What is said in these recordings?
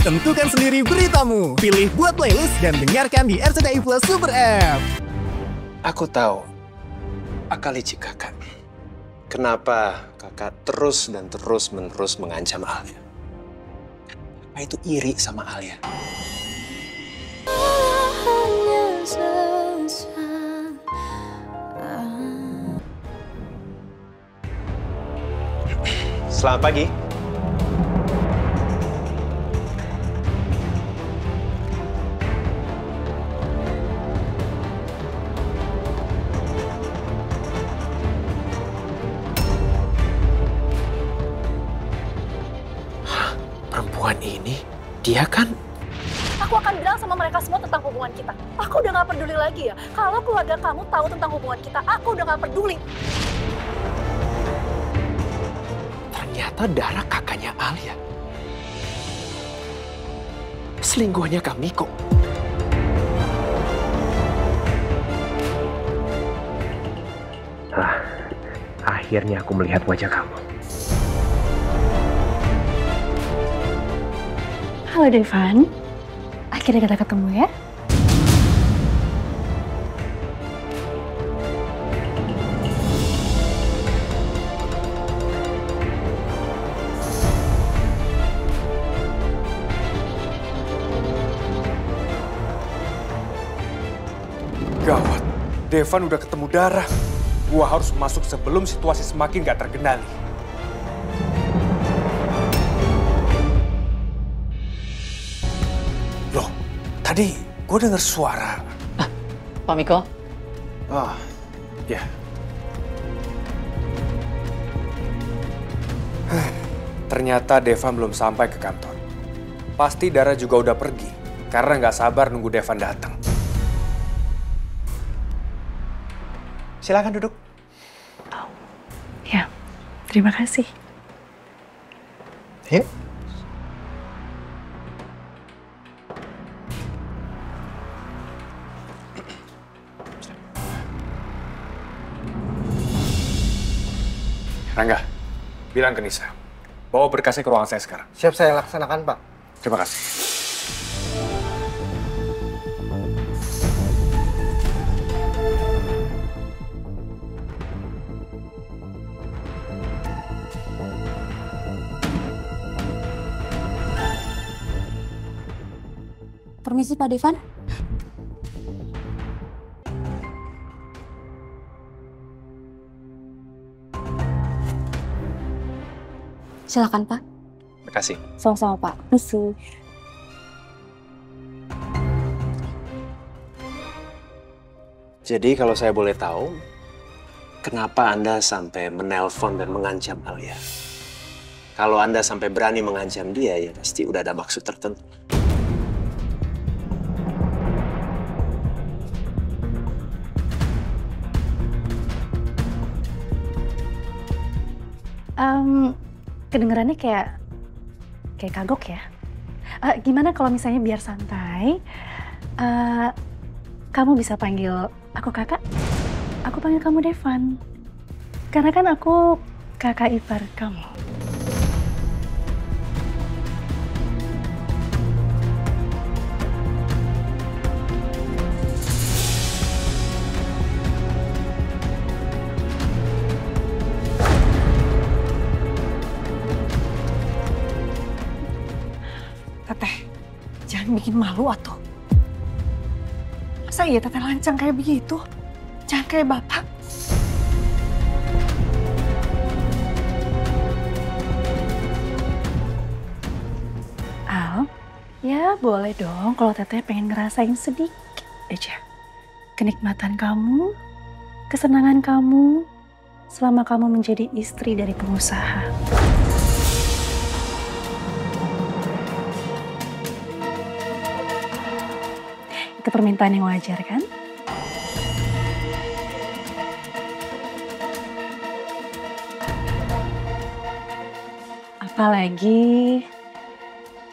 Tentukan sendiri beritamu. Pilih buat playlist dan dengarkan di RCTI Plus Super App. Aku tahu akal licik kakak. Kenapa kakak terus dan terus-menerus mengancam Alia? Kakak itu iri sama Alia. Selamat pagi. Perempuan ini, dia kan... Aku akan bilang sama mereka semua tentang hubungan kita. Aku udah gak peduli lagi ya. Kalau keluarga kamu tahu tentang hubungan kita, aku udah gak peduli. Ternyata Dara kakaknya Alia. Selingkuhannya Kak Miko. Akhirnya aku melihat wajah kamu. Halo Devan, akhirnya kita ketemu ya. Gawat, Devan udah ketemu Dara. Gua harus masuk sebelum situasi semakin gak terkendali. Loh, tadi gue denger suara. Pak Miko? Oh, ya. Ternyata Devan belum sampai ke kantor. Pasti Dara juga udah pergi, karena nggak sabar nunggu Devan datang. Silakan duduk. Ya, terima kasih. Yuk. Rangga, bilang ke Nisa, bawa berkasnya ke ruangan saya sekarang. Siap saya laksanakan, Pak. Terima kasih. Permisi Pak Devan. Silakan Pak. Makasih. Sama-sama Pak. Permisi. Jadi kalau saya boleh tahu, kenapa Anda sampai menelpon dan mengancam Alia? Kalau Anda sampai berani mengancam dia, ya pasti udah ada maksud tertentu. Kedengerannya kayak kagok ya. Gimana kalau misalnya biar santai, kamu bisa panggil aku kakak, aku panggil kamu Devan. Karena kan aku kakak ipar kamu. Teteh, jangan bikin malu atuh. Masa iya teteh lancang kayak begitu? Jangan kayak bapak. Al, ya boleh dong kalau teteh pengen ngerasain sedikit aja. Kenikmatan kamu, kesenangan kamu, selama kamu menjadi istri dari pengusaha. Itu permintaan yang wajar kan? Apalagi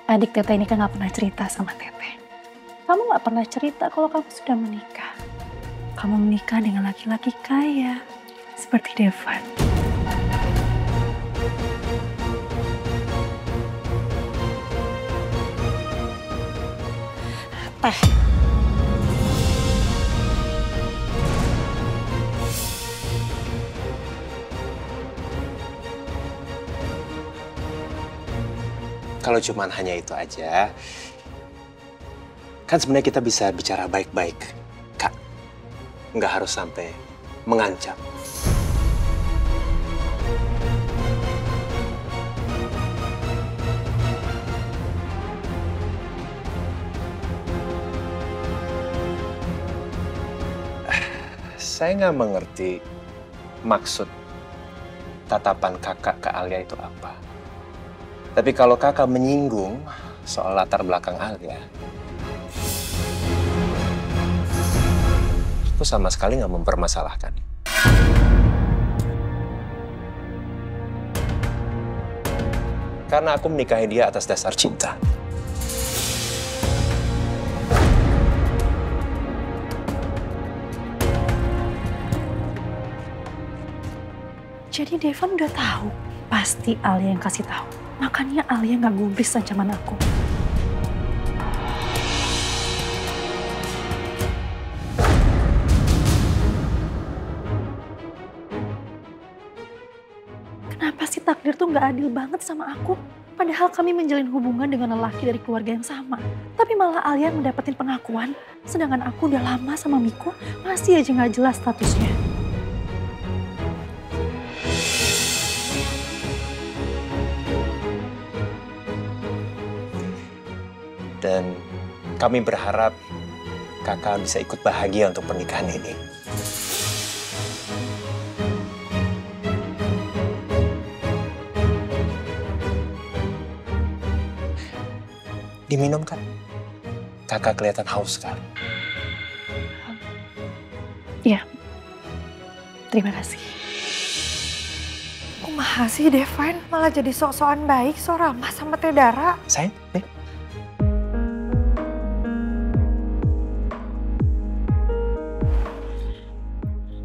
adik teteh ini kan nggak pernah cerita sama teteh. Kamu nggak pernah cerita kalau kamu sudah menikah. Kamu menikah dengan laki-laki kaya seperti Devan. Teteh. Kalau cuman hanya itu aja, kan sebenarnya kita bisa bicara baik-baik, Kak. Nggak harus sampai mengancam. Saya nggak mengerti maksud tatapan kakak ke Alia itu apa. Tapi kalau kakak menyinggung soal latar belakang Alia, aku sama sekali nggak mempermasalahkan. Karena aku menikahi dia atas dasar cinta. Jadi Devan udah tahu. Pasti Alia yang kasih tahu. Makanya Alia nggak gubris ancaman aku. Kenapa sih takdir tuh nggak adil banget sama aku? Padahal kami menjalin hubungan dengan lelaki dari keluarga yang sama. Tapi malah Alia mendapetin pengakuan. Sedangkan aku udah lama sama Miko, masih aja nggak jelas statusnya. Dan kami berharap kakak bisa ikut bahagia untuk pernikahan ini. Diminum kan? Kakak kelihatan haus sekali. Iya. Terima kasih. Kumaha sih Devan malah jadi sok-sokan baik, so ramah sama Teh Dara. Sayang, nih.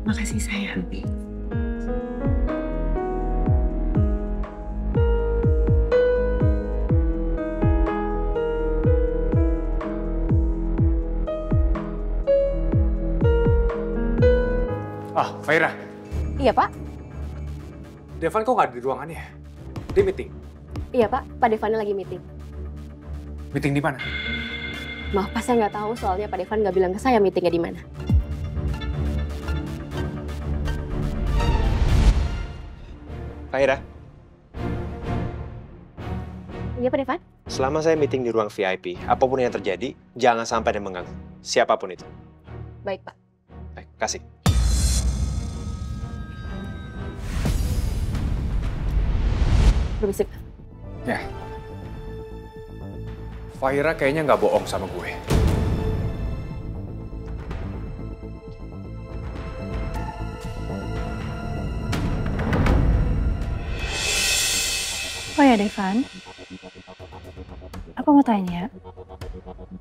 Makasih sayang. Ah, Faira. Iya, Pak. Devan kok nggak di ruangannya? Dia meeting. Iya, Pak. Pak Devan lagi meeting. Meeting di mana? Maaf, Pak, saya nggak tahu soalnya Pak Devan nggak bilang ke saya meetingnya di mana. Faira, Iya, Pak Devan? selama saya meeting di ruang VIP, apapun yang terjadi, jangan sampai ada yang mengganggu. Siapapun itu. Baik, Pak. Baik, kasih. Berbisik. Ya. Faira kayaknya nggak bohong sama gue. Oh ya Devan, aku mau tanya,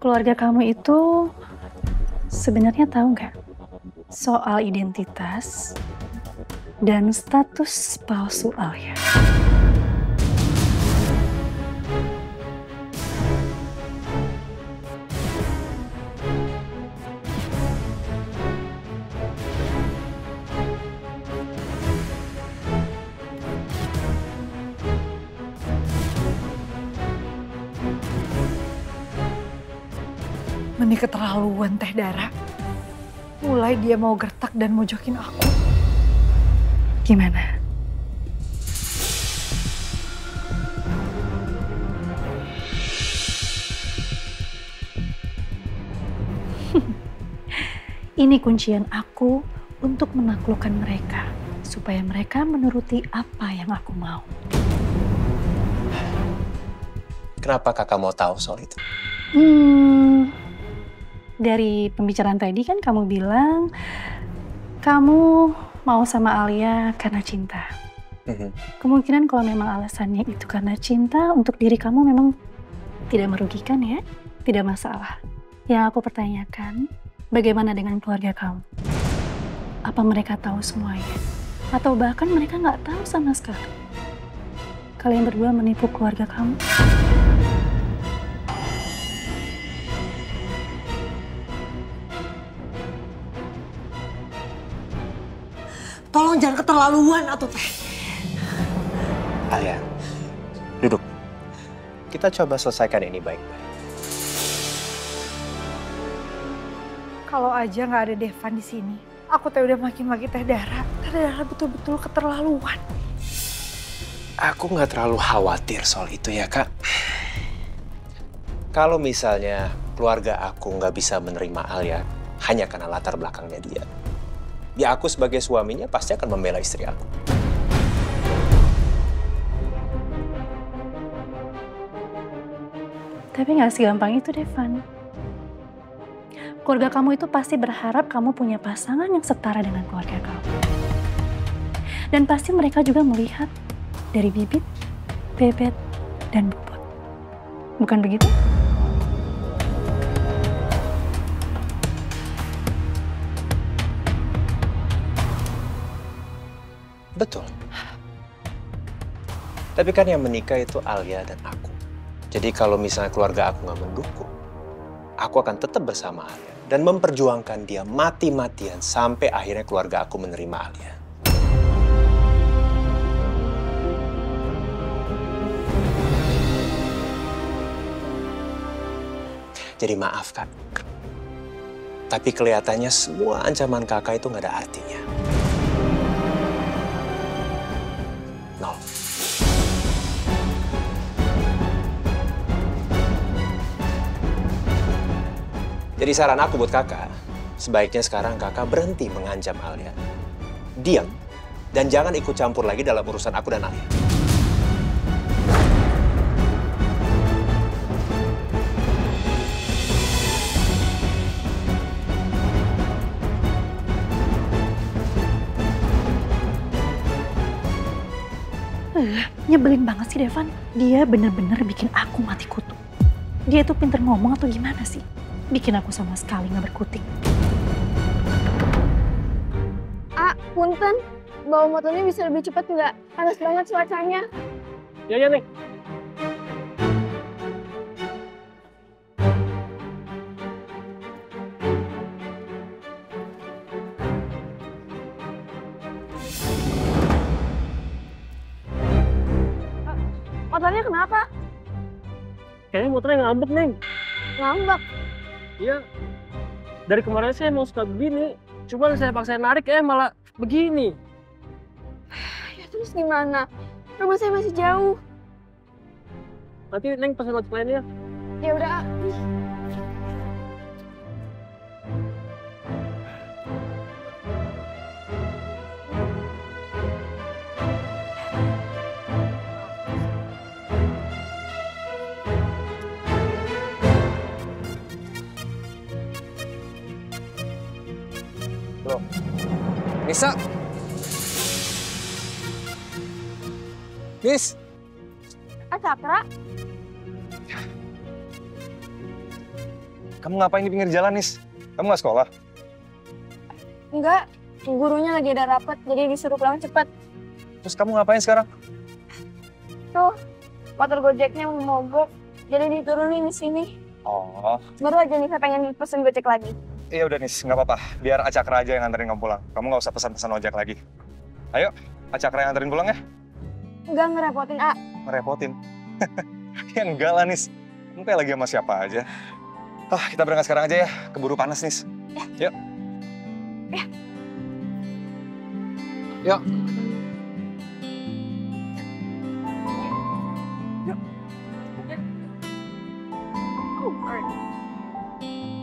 keluarga kamu itu sebenarnya tahu nggak soal identitas dan status palsu Alia? Ini keterlaluan Teh Dara. Mulai dia mau gertak dan mojokin aku. Gimana? Ini kuncian aku untuk menaklukkan mereka, supaya mereka menuruti apa yang aku mau. Kenapa kakak mau tahu soal itu? Dari pembicaraan tadi kan kamu bilang kamu mau sama Alia karena cinta. Kemungkinan kalau memang alasannya itu karena cinta, untuk diri kamu memang tidak merugikan ya, tidak masalah. Yang aku pertanyakan, bagaimana dengan keluarga kamu? Apa mereka tahu semuanya? Atau bahkan mereka nggak tahu sama sekali? Kalian berdua menipu keluarga kamu? Tolong jangan keterlaluan atau Teh. Alia, duduk. Kita coba selesaikan ini baik-baik. Kalau aja nggak ada Devan di sini, aku Teh udah maki-maki Teh Dara. Teh Dara betul-betul keterlaluan. Aku nggak terlalu khawatir soal itu ya, Kak. Kalau misalnya keluarga aku nggak bisa menerima Alia hanya karena latar belakangnya dia, ya aku sebagai suaminya pasti akan membela istri aku. Tapi nggak segampang itu, Devan. Keluarga kamu itu pasti berharap kamu punya pasangan yang setara dengan keluarga kamu. Dan pasti mereka juga melihat dari Bibit, Bebet, dan Bobot. Bukan begitu? Betul. Tapi kan yang menikah itu Alia dan aku. Jadi kalau misalnya keluarga aku nggak mendukung, aku akan tetap bersama Alia dan memperjuangkan dia mati-matian sampai akhirnya keluarga aku menerima Alia. Jadi maaf, Kak. Tapi kelihatannya semua ancaman kakak itu nggak ada artinya. Nol. Jadi saran aku buat kakak, sebaiknya sekarang kakak berhenti mengancam Alia. Diam, dan jangan ikut campur lagi dalam urusan aku dan Alia. Nyebelin banget sih Devan. Dia bener-bener bikin aku mati kutu. Dia tuh pinter ngomong atau gimana sih? Bikin aku sama sekali nggak berkutik. Punten, bawa motornya bisa lebih cepat nggak? Panas banget cuacanya. Ya nih. Motornya kenapa? Kayaknya motornya ngambek, Neng. Ngambek. Iya. Dari kemarin saya mau suka begini. Cuman saya paksa narik, malah begini. Ya terus gimana? Rumah saya masih jauh. Nanti Neng pesan ojek lainnya. Ya udah. Loh, Nisa. Nis. Cakra, Kamu ngapain di pinggir jalan, Nis? Kamu nggak sekolah? enggak. Gurunya lagi ada rapat, jadi disuruh pulang cepat. Terus kamu ngapain sekarang? Tuh, motor Gojeknya mau mogok, jadi diturunin di sini. Oh, Baru aja nih saya pengen pesen Gojek lagi. iya udah, Nis. Nggak apa-apa. Biar Acakra aja yang nganterin kamu pulang. Kamu nggak usah pesan-pesan ojek lagi. Ayo, Acakra yang nganterin pulang ya. Enggak ngerepotin, Ngerepotin. Ya enggak lah, Nis. Kamu kayak lagi sama siapa aja. Kita berangkat sekarang aja ya. Keburu panas, Nis. Yuk. Yuk.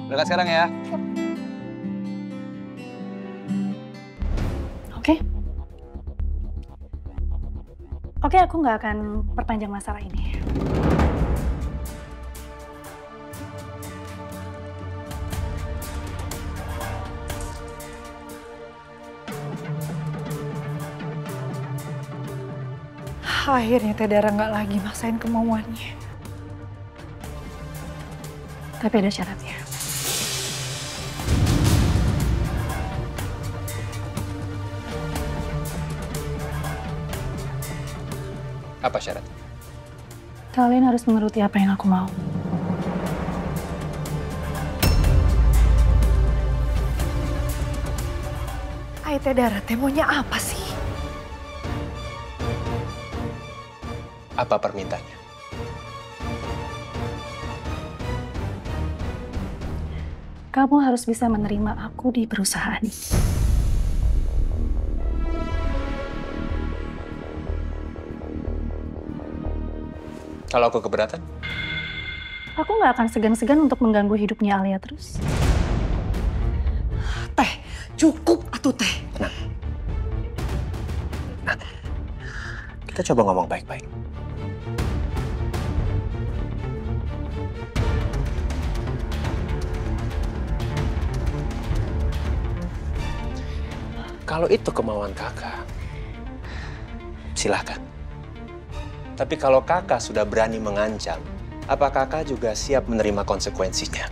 Berangkat sekarang ya. Oke? Oke, aku nggak akan perpanjang masalah ini. Akhirnya Teh Dara nggak lagi maksain kemauannya. Tapi ada syaratnya. Apa syaratnya? Kalian harus menuruti apa yang aku mau. Hai Teh Dara, teh maunya apa sih? Apa permintaannya? Kamu harus bisa menerima aku di perusahaan. Kalau aku keberatan? Aku nggak akan segan-segan untuk mengganggu hidupnya Alia terus. Teh, cukup atuh teh. Tenang. Nah, kita coba ngomong baik-baik. Kalau itu kemauan kakak, silahkan. Tapi kalau kakak sudah berani mengancam, apa kakak juga siap menerima konsekuensinya?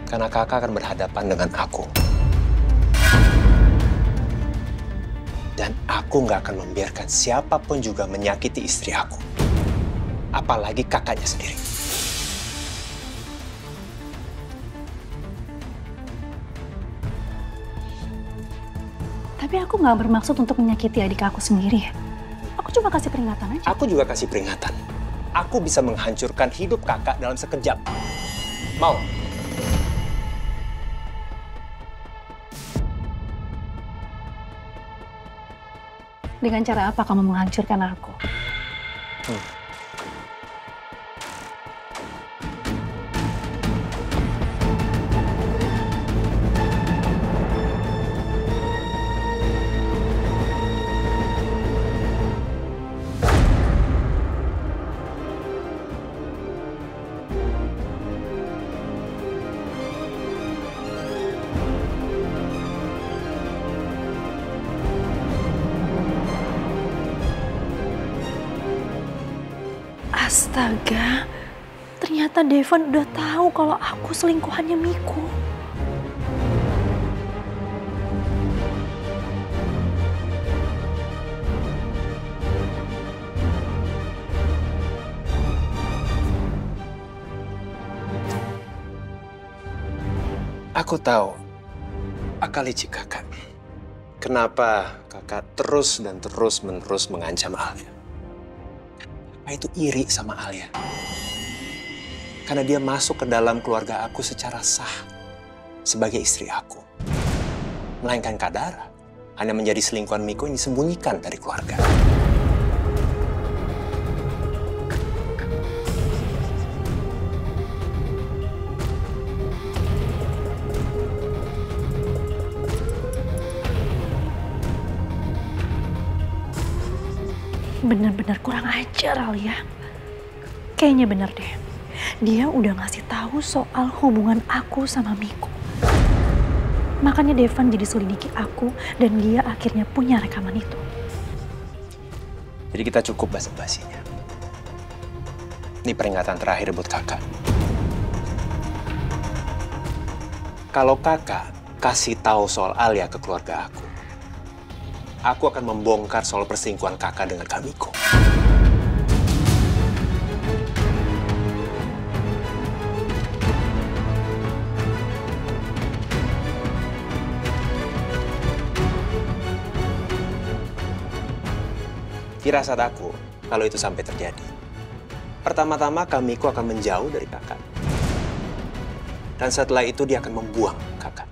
Karena kakak akan berhadapan dengan aku. Dan aku nggak akan membiarkan siapapun juga menyakiti istri aku. Apalagi kakaknya sendiri. Tapi aku nggak bermaksud untuk menyakiti adik aku sendiri ya. Aku cuma kasih peringatan aja. Aku juga kasih peringatan. Aku bisa menghancurkan hidup kakak dalam sekejap. Mau? Dengan cara apa kamu menghancurkan aku? Astaga, ternyata Devon udah tahu kalau aku selingkuhannya Miko. Aku tahu akal licik kakak. Kenapa kakak terus dan terus menerus mengancam Alia? Itu iri sama Alia. Karena dia masuk ke dalam keluarga aku secara sah sebagai istri aku. Melainkan Kak Dara hanya menjadi selingkuhan Miko yang disembunyikan dari keluarga. Bener-bener kurang ajar Alia. Kayaknya bener deh. Dia udah ngasih tahu soal hubungan aku sama Miko. Makanya Devon jadi selidiki aku dan dia akhirnya punya rekaman itu. Jadi kita cukup basa-basinya. Ini peringatan terakhir buat kakak. Kalau kakak kasih tahu soal Alia ke keluarga aku akan membongkar soal perselingkuhan kakak dengan Kak Miko. Firasat aku, kalau itu sampai terjadi, pertama-tama Kak Miko akan menjauh dari kakak. Dan setelah itu dia akan membuang kakak.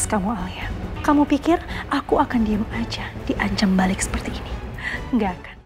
Kamu Alia, kamu pikir aku akan diam aja diancam balik seperti ini? Nggak akan.